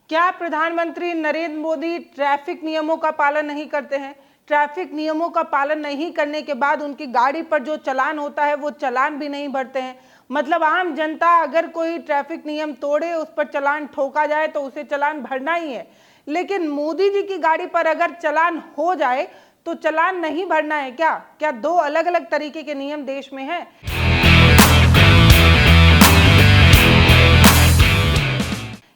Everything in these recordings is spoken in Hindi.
क्या प्रधानमंत्री नरेंद्र मोदी ट्रैफिक नियमों का पालन नहीं करते हैं? ट्रैफिक नियमों का पालन नहीं करने के बाद उनकी गाड़ी पर जो चालान होता है वो चालान भी नहीं भरते हैं। मतलब आम जनता अगर कोई ट्रैफिक नियम तोड़े, उस पर चालान ठोका जाए तो उसे चालान भरना ही है, लेकिन मोदी जी की गाड़ी पर अगर चालान हो जाए तो चालान नहीं भरना है। क्या दो अलग अलग तरीके के नियम देश में हैं?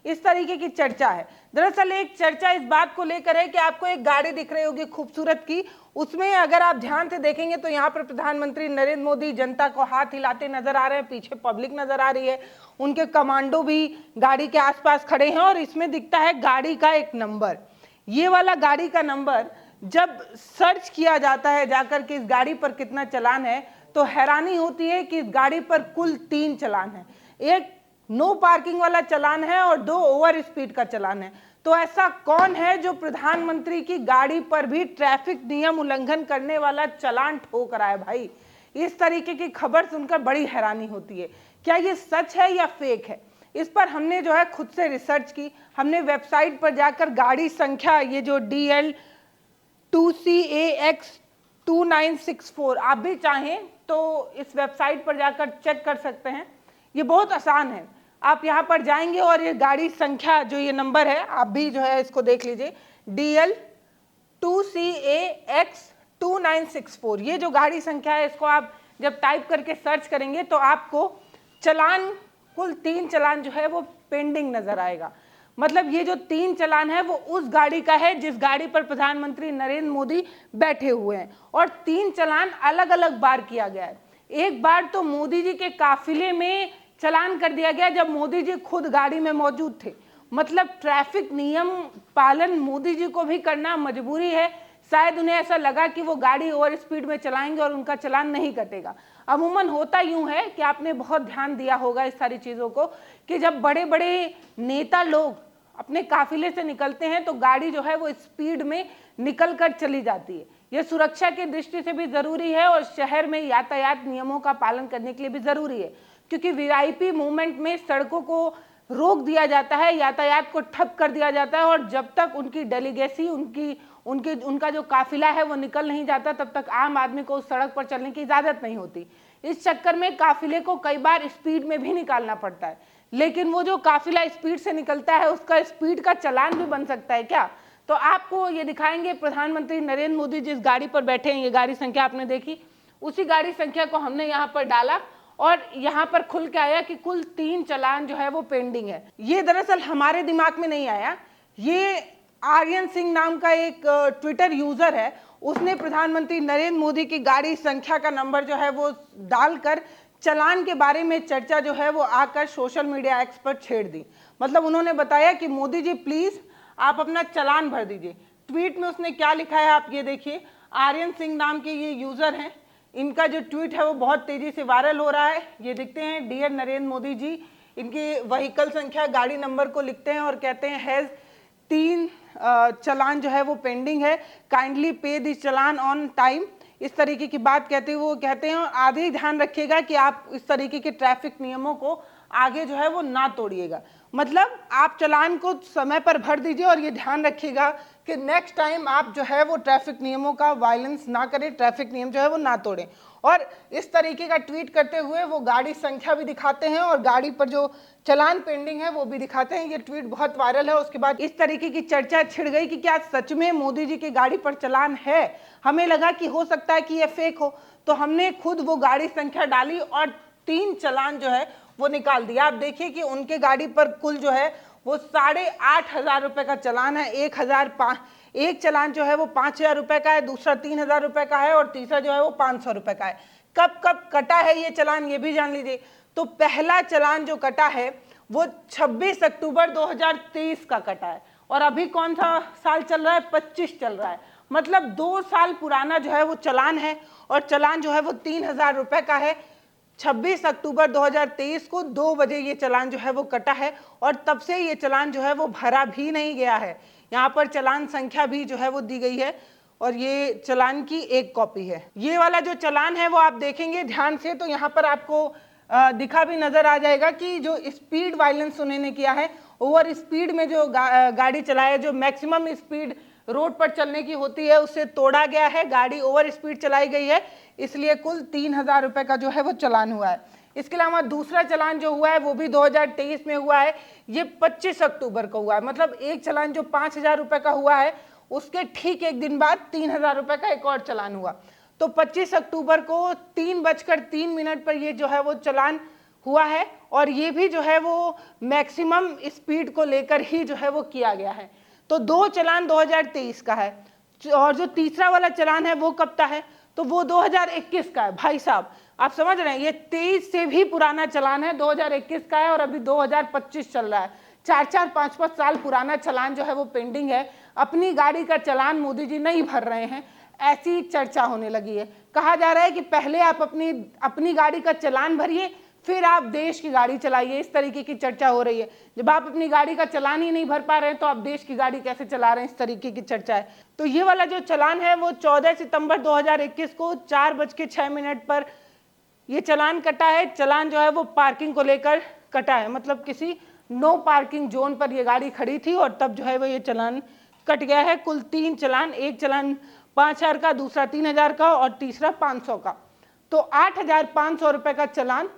इस तरीके की चर्चा है। दरअसल एक चर्चा इस बात को लेकर है कि आपको एक गाड़ी दिख रही होगी खूबसूरत की, उसमें अगर आप ध्यान से देखेंगे तो यहाँ पर प्रधानमंत्री नरेंद्र मोदी जनता को हाथ हिलाते नजर आ रहे हैं, पीछे पब्लिक नजर आ रही है, उनके कमांडो भी गाड़ी के आसपास खड़े हैं और इसमें दिखता है गाड़ी का एक नंबर। ये वाला गाड़ी का नंबर जब सर्च किया जाता है जाकर के इस गाड़ी पर कितना चालान है तो हैरानी होती है कि इस गाड़ी पर कुल 3 चालान है। एक नो पार्किंग वाला चालान है और 2 ओवर स्पीड का चालान है। तो ऐसा कौन है जो प्रधानमंत्री की गाड़ी पर भी ट्रैफिक नियम उल्लंघन करने वाला चालान ठोक रहा है? भाई, इस तरीके की खबर सुनकर बड़ी हैरानी होती है। क्या ये सच है या फेक है? इस पर हमने जो है खुद से रिसर्च की। हमने वेबसाइट पर जाकर गाड़ी संख्या, ये जो DL 2CAX 2964, आप भी चाहें तो इस वेबसाइट पर जाकर चेक कर सकते हैं। ये बहुत आसान है। आप यहाँ पर जाएंगे और ये गाड़ी संख्या जो ये नंबर है, आप भी जो है इसको देख लीजिए, DL 2CAX 2964, ये जो गाड़ी संख्या है इसको आप जब टाइप करके सर्च करेंगे तो आपको चालान, कुल 3 चालान जो है वो पेंडिंग नजर आएगा। मतलब ये जो 3 चालान है वो उस गाड़ी का है जिस गाड़ी पर प्रधानमंत्री नरेंद्र मोदी बैठे हुए हैं, और 3 चालान अलग अलग बार किया गया है। एक बार तो मोदी जी के काफिले में चालान कर दिया गया जब मोदी जी खुद गाड़ी में मौजूद थे। मतलब ट्रैफिक नियम पालन मोदी जी को भी करना मजबूरी है। शायद उन्हें ऐसा लगा कि वो गाड़ी ओवर स्पीड में चलाएंगे और उनका चालान नहीं कटेगा। अमूमन होता यूं है कि आपने बहुत ध्यान दिया होगा इस सारी चीज़ों को कि जब बड़े बड़े नेता लोग अपने काफिले से निकलते हैं तो गाड़ी जो है वो स्पीड में निकल कर चली जाती है। यह सुरक्षा की दृष्टि से भी ज़रूरी है और शहर में यातायात नियमों का पालन करने के लिए भी ज़रूरी है, क्योंकि VIP मूवमेंट में सड़कों को रोक दिया जाता है, यातायात को ठप कर दिया जाता है, और जब तक उनकी डेलीगेसी, उनका जो काफिला है वो निकल नहीं जाता तब तक आम आदमी को उस सड़क पर चलने की इजाज़त नहीं होती। इस चक्कर में काफिले को कई बार स्पीड में भी निकालना पड़ता है, लेकिन वो जो काफिला स्पीड से निकलता है उसका स्पीड का चालान भी बन सकता है। क्या? तो आपको ये दिखाएंगे प्रधानमंत्री नरेंद्र मोदी जिस गाड़ी पर बैठे हैं, ये गाड़ी संख्या आपने देखी, उसी गाड़ी संख्या को हमने यहाँ पर डाला और यहाँ पर खुल के आया कि कुल 3 चालान जो है वो पेंडिंग है। ये दरअसल हमारे दिमाग में नहीं आया, ये आर्यन सिंह नाम का एक ट्विटर यूजर है, उसने प्रधानमंत्री नरेंद्र मोदी की गाड़ी संख्या का नंबर जो है वो डालकर चालान के बारे में चर्चा जो है वो आकर सोशल मीडिया एक्स पर छेड़ दी। मतलब उन्होंने बताया कि मोदी जी प्लीज आप अपना चालान भर दीजिए। ट्वीट में उसने क्या लिखा है आप ये देखिए। आर्यन सिंह नाम के ये यूजर हैं, इनका जो ट्वीट है वो बहुत तेजी से वायरल हो रहा है। ये दिखते हैं, डियर नरेंद्र मोदी जी, इनकी व्हीकल संख्या, गाड़ी नंबर को लिखते हैं और कहते हैं हैज़ 3 चालान जो है वो पेंडिंग है, काइंडली पे दिस चालान ऑन टाइम। इस तरीके की बात कहते हुए वो कहते हैं, और आगे ध्यान रखिएगा कि आप इस तरीके के ट्रैफिक नियमों को आगे जो है वो ना तोड़िएगा। मतलब आप चालान को समय पर भर दीजिए और ये ध्यान रखिएगा कि नेक्स्ट टाइम आप जो है वो ट्रैफिक नियमों का वायलेंस ना करें, ट्रैफिक नियम जो है वो ना तोड़ें। और इस तरीके का ट्वीट करते हुए वो गाड़ी संख्या भी दिखाते हैं और गाड़ी पर जो चालान पेंडिंग है वो भी दिखाते हैं। ये ट्वीट बहुत वायरल है। उसके बाद इस तरीके की चर्चा छिड़ गई कि क्या सच में मोदी जी की गाड़ी पर चालान है। हमें लगा कि हो सकता है कि ये फेक हो, तो हमने खुद वो गाड़ी संख्या डाली और 3 चालान जो है वो निकाल दिया। आप देखिए कि उनके गाड़ी पर कुल जो है वो 8,500 रुपये का चालान है। एक चालान जो है वो 5,000 रुपये का है, दूसरा 3,000 रुपये का है और तीसरा जो है वो 500 रुपये का है। कब कब कटा है ये चालान ये भी जान लीजिए। तो पहला चालान जो कटा है वो 26 अक्टूबर 2023 का कटा है, और अभी कौन सा साल चल रहा है? 25 चल रहा है। मतलब 2 साल पुराना जो है वो चालान है, और चालान जो है वो 3,000 रुपये का है। 26 अक्टूबर 2023 को 2 बजे ये चालान जो है वो कटा है, और तब से ये चालान जो है वो भरा भी नहीं गया है। यहाँ पर चालान संख्या भी जो है वो दी गई है, और ये चालान की एक कॉपी है। ये वाला जो चालान है वो आप देखेंगे ध्यान से तो यहाँ पर आपको दिखा भी नजर आ जाएगा कि जो स्पीड वायलेंस उन्होंने किया है ओवर स्पीड में जो गाड़ी चलाए, जो मैक्सिमम स्पीड रोड पर चलने की होती है उससे तोड़ा गया है, गाड़ी ओवर स्पीड चलाई गई है, इसलिए कुल 3,000 रुपये का जो है वो चालान हुआ है। इसके अलावा दूसरा चालान जो हुआ है वो भी 2023 में हुआ है, ये 25 अक्टूबर को हुआ है। मतलब एक चालान जो 5,000 रुपये का हुआ है उसके ठीक एक दिन बाद 3,000 रुपये का एक और चालान हुआ। तो 25 अक्टूबर को 3:03 पर ये जो है वो चालान हुआ है, और ये भी जो है वो मैक्सिमम स्पीड को लेकर ही जो है वो किया गया है। तो 2 चालान 2023 का है, और जो तीसरा वाला चालान है वो कब का है, तो वो 2021 का है। भाई साहब आप समझ रहे हैं, ये 23 से भी पुराना चालान है, 2021 का है, और अभी 2025 चल रहा है। 4-4, 5-5 साल पुराना चालान जो है वो पेंडिंग है। अपनी गाड़ी का चालान मोदी जी नहीं भर रहे हैं, ऐसी चर्चा होने लगी है। कहा जा रहा है कि पहले आप अपनी गाड़ी का चालान भरिए, फिर आप देश की गाड़ी चलाइए, इस तरीके की चर्चा हो रही है। जब आप अपनी गाड़ी का चालान ही नहीं भर पा रहे हैं तो आप देश की गाड़ी कैसे चला रहे हैं, इस तरीके की चर्चा है। तो ये वाला जो चालान है वो 14 सितंबर 2021 को 4:06 पर ये चालान कटा है। चालान जो है वो पार्किंग को लेकर कटा है, मतलब किसी नो पार्किंग जोन पर ये गाड़ी खड़ी थी और तब जो है वो ये चालान कट गया है। कुल 3 चालान, एक चालान 5,000 का, दूसरा 3,000 का और तीसरा 500 का। तो 8,500 रुपये का चालान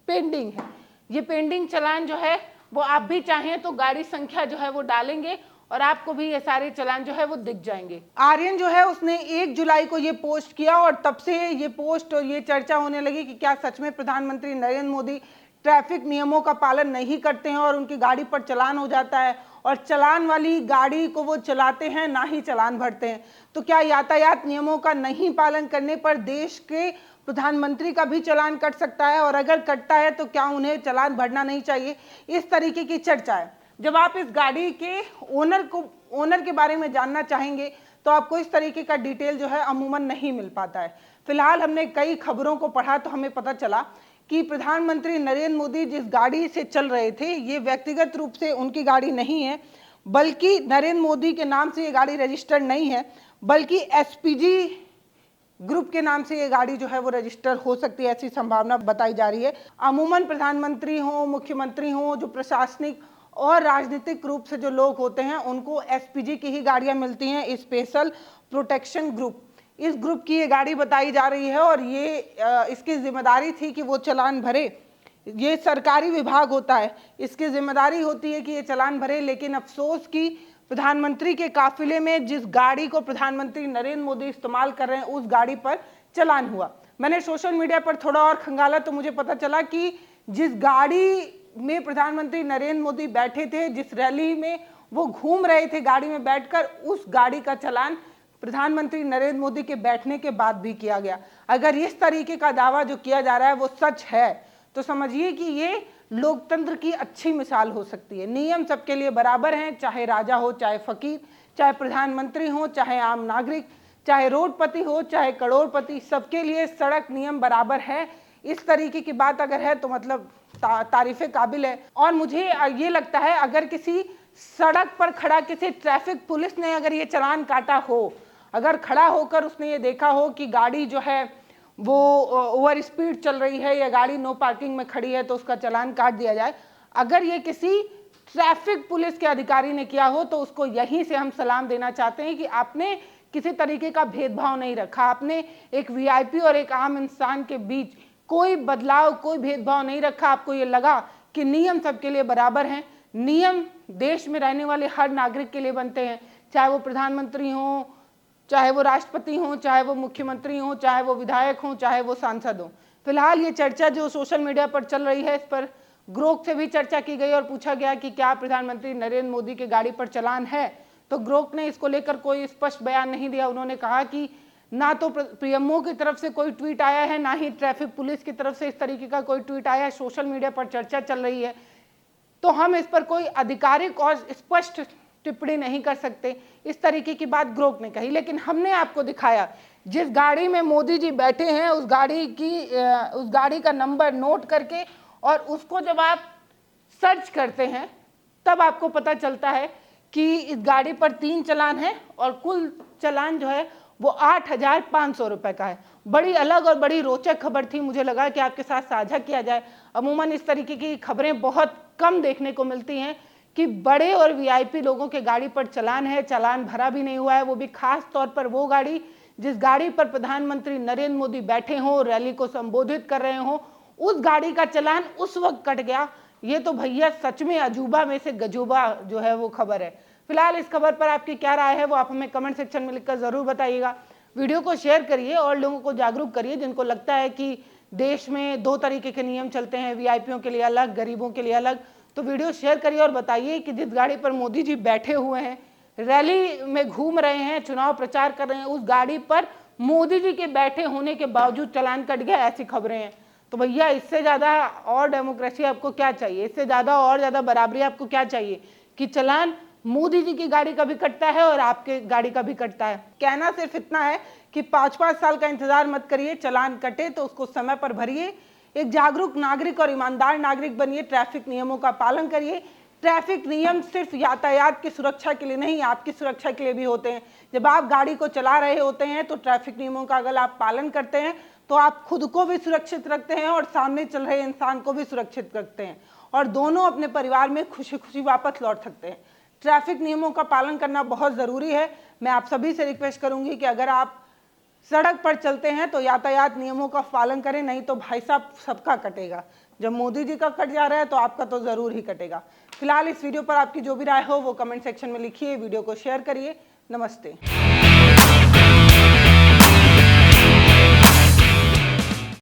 पेंडिंग है। ये पेंडिंग चालान जो है वो आप भी चाहें तो गाड़ी संख्या जो है वो डालेंगे और आपको भी ये सारे चालान जो है वो दिख जाएंगे। आर्यन जो है उसने 1 जुलाई को ये पोस्ट किया और तब से ये पोस्ट और ये चर्चा होने लगी कि क्या सच में प्रधानमंत्री नरेंद्र मोदी ट्रैफिक नियमों का पालन नहीं करते हैं और उनकी गाड़ी पर चालान हो जाता है, और चालान वाली गाड़ी को वो चलाते हैं ना ही चालान भरते हैं। तो क्या यातायात नियमों का नहीं पालन करने पर देश के प्रधानमंत्री का भी चालान कट सकता है, और अगर कटता है तो क्या उन्हें चालान भरना नहीं चाहिए, इस तरीके की चर्चा है। जब आप इस गाड़ी के ओनर के बारे में जानना चाहेंगे तो आपको इस तरीके का डिटेल जो है अमूमन नहीं मिल पाता है। फिलहाल हमने कई खबरों को पढ़ा तो हमें पता चला कि प्रधानमंत्री नरेंद्र मोदी जिस गाड़ी से चल रहे थे ये व्यक्तिगत रूप से उनकी गाड़ी नहीं है, बल्कि नरेंद्र मोदी के नाम से ये गाड़ी रजिस्टर्ड नहीं है, बल्कि एसपीजी ग्रुप के नाम से ये गाड़ी जो है वो रजिस्टर हो सकती है, ऐसी संभावना बताई जा रही है। अमूमन प्रधानमंत्री हो, मुख्यमंत्री हो, जो प्रशासनिक और राजनीतिक रूप से जो लोग होते हैं उनको एसपीजी की ही गाड़ियां मिलती हैं, स्पेशल प्रोटेक्शन ग्रुप। इस ग्रुप की ये गाड़ी बताई जा रही है और ये इसकी जिम्मेदारी थी कि वो चालान भरे। ये सरकारी विभाग होता है, इसकी जिम्मेदारी होती है कि ये चालान भरे। लेकिन अफसोस कि प्रधानमंत्री के काफिले में जिस गाड़ी को प्रधानमंत्री नरेंद्र मोदी इस्तेमाल कर रहे हैं उस गाड़ी पर चालान हुआ। मैंने सोशल मीडिया पर थोड़ा और खंगाला तो मुझे पता चला कि जिस गाड़ी में प्रधानमंत्री नरेंद्र मोदी बैठे थे, जिस रैली में वो घूम रहे थे गाड़ी में बैठकर, उस गाड़ी का चालान प्रधानमंत्री नरेंद्र मोदी के बैठने के बाद भी किया गया। अगर इस तरीके का दावा जो किया जा रहा है वो सच है तो समझिए कि ये लोकतंत्र की अच्छी मिसाल हो सकती है। नियम सबके लिए बराबर हैं, चाहे राजा हो, चाहे फकीर, चाहे प्रधानमंत्री हो, चाहे आम नागरिक, चाहे रोडपति हो, चाहे करोड़पति, सबके लिए सड़क नियम बराबर है। इस तरीके की बात अगर है तो मतलब तारीफे काबिल है। और मुझे ये लगता है अगर किसी सड़क पर खड़ा किसी ट्रैफिक पुलिस ने अगर ये चालान काटा हो, अगर खड़ा होकर उसने ये देखा हो कि गाड़ी जो है वो ओवर स्पीड चल रही है या गाड़ी नो पार्किंग में खड़ी है तो उसका चालान काट दिया जाए। अगर ये किसी ट्रैफिक पुलिस के अधिकारी ने किया हो तो उसको यहीं से हम सलाम देना चाहते हैं कि आपने किसी तरीके का भेदभाव नहीं रखा, आपने एक वीआईपी और एक आम इंसान के बीच कोई बदलाव, कोई भेदभाव नहीं रखा। आपको ये लगा कि नियम सबके लिए बराबर हैं, नियम देश में रहने वाले हर नागरिक के लिए बनते हैं, चाहे वो प्रधानमंत्री हो, चाहे वो राष्ट्रपति हो, चाहे वो मुख्यमंत्री हो, चाहे वो विधायक हो, चाहे वो सांसद हो। फिलहाल ये चर्चा जो सोशल मीडिया पर चल रही है इस पर ग्रोक से भी चर्चा की गई और पूछा गया कि क्या प्रधानमंत्री नरेंद्र मोदी के गाड़ी पर चालान है, तो ग्रोक ने इसको लेकर कोई स्पष्ट बयान नहीं दिया। उन्होंने कहा कि ना तो पीएमओ की तरफ से कोई ट्वीट आया है, ना ही ट्रैफिक पुलिस की तरफ से इस तरीके का कोई ट्वीट आया है। सोशल मीडिया पर चर्चा चल रही है तो हम इस पर कोई आधिकारिक और स्पष्ट टिप्पणी नहीं कर सकते, इस तरीके की बात ग्रोक ने कही। लेकिन हमने आपको दिखाया जिस गाड़ी में मोदी जी बैठे हैं उस गाड़ी का नंबर नोट करके, और उसको जब आप सर्च करते हैं तब आपको पता चलता है कि इस गाड़ी पर 3 चालान है और कुल चालान जो है वो 8,500 रुपये का है। बड़ी अलग और बड़ी रोचक खबर थी, मुझे लगा कि आपके साथ साझा किया जाए। अमूमन इस तरीके की खबरें बहुत कम देखने को मिलती हैं कि बड़े और वीआईपी लोगों के गाड़ी पर चालान है, चालान भरा भी नहीं हुआ है, वो भी खास तौर पर वो गाड़ी जिस गाड़ी पर प्रधानमंत्री नरेंद्र मोदी बैठे हों, रैली को संबोधित कर रहे हों, उस गाड़ी का चालान उस वक्त कट गया। ये तो भैया सच में अजूबा में से गजूबा जो है वो खबर है। फिलहाल इस खबर पर आपकी क्या राय है वो आप हमें कमेंट सेक्शन में लिखकर जरूर बताइएगा। वीडियो को शेयर करिए और लोगों को जागरूक करिए जिनको लगता है कि देश में दो तरीके के नियम चलते हैं, वीआईपीओं के लिए अलग, गरीबों के लिए अलग। तो वीडियो शेयर करिए और बताइए कि जिस गाड़ी पर मोदी जी बैठे हुए हैं, रैली में घूम रहे हैं, चुनाव प्रचार कर रहे हैं, उस गाड़ी पर मोदी जी के बैठे होने के बावजूद चालान कट गया, ऐसी खबरें हैं। तो भैया इससे ज़्यादा और डेमोक्रेसी आपको क्या चाहिए, इससे ज़्यादा और ज़्यादा बराबरी आपको क्या चाहिए कि चालान मोदी जी की गाड़ी का भी कटता है और आपके गाड़ी का भी कटता है। कहना सिर्फ इतना है कि 5-5 साल का इंतजार मत करिए, चालान कटे तो उसको समय पर भरिए, एक जागरूक नागरिक और ईमानदार नागरिक बनिए, ट्रैफिक नियमों का पालन करिए। ट्रैफिक नियम सिर्फ यातायात की सुरक्षा के लिए नहीं, आपकी सुरक्षा के लिए भी होते हैं। जब आप गाड़ी को चला रहे होते हैं तो ट्रैफिक नियमों का अगर आप पालन करते हैं तो आप खुद को भी सुरक्षित रखते हैं और सामने चल रहे इंसान को भी सुरक्षित रखते हैं, और दोनों अपने परिवार में खुशी खुशी वापस लौट सकते हैं। ट्रैफिक नियमों का पालन करना बहुत ज़रूरी है। मैं आप सभी से रिक्वेस्ट करूंगी कि अगर आप सड़क पर चलते हैं तो यातायात नियमों का पालन करें, नहीं तो भाई साहब सबका कटेगा। जब मोदी जी का कट जा रहा है तो आपका तो ज़रूर ही कटेगा। फिलहाल इस वीडियो पर आपकी जो भी राय हो वो कमेंट सेक्शन में लिखिए, वीडियो को शेयर करिए। नमस्ते।